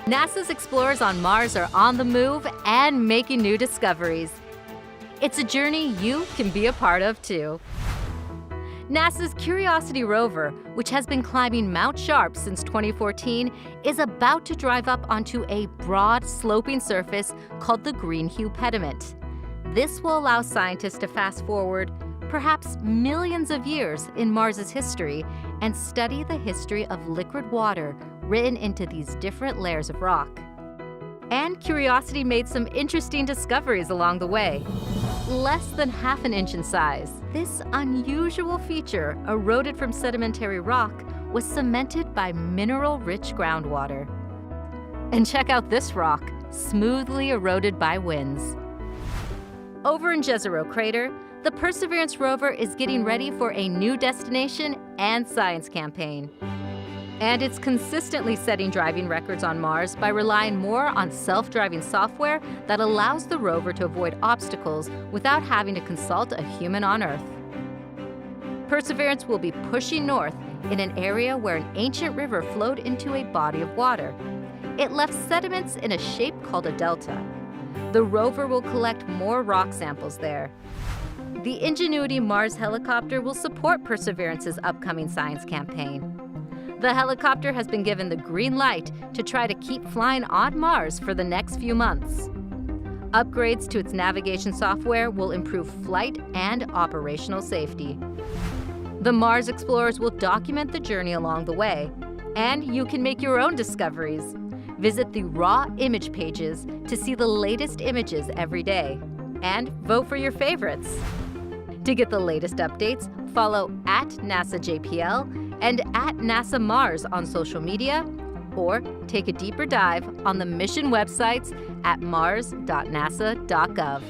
NASA's explorers on Mars are on the move and making new discoveries. It's a journey you can be a part of too. NASA's Curiosity rover, which has been climbing Mount Sharp since 2014, is about to drive up onto a broad, sloping surface called the Greenheugh Pediment. This will allow scientists to fast forward perhaps millions of years in Mars's history and study the history of liquid water written into these different layers of rock. And Curiosity made some interesting discoveries along the way. Less than half an inch in size, this unusual feature, eroded from sedimentary rock, was cemented by mineral-rich groundwater. And check out this rock, smoothly eroded by winds. Over in Jezero Crater, the Perseverance rover is getting ready for a new destination and science campaign. And it's consistently setting driving records on Mars by relying more on self-driving software that allows the rover to avoid obstacles without having to consult a human on Earth. Perseverance will be pushing north in an area where an ancient river flowed into a body of water. It left sediments in a shape called a delta. The rover will collect more rock samples there. The Ingenuity Mars Helicopter will support Perseverance's upcoming science campaign. The helicopter has been given the green light to try to keep flying on Mars for the next few months. Upgrades to its navigation software will improve flight and operational safety. The Mars explorers will document the journey along the way, and you can make your own discoveries. Visit the raw image pages to see the latest images every day, and vote for your favorites. To get the latest updates, follow @NASAJPL and @NASA on social media, or take a deeper dive on the mission websites at mars.nasa.gov.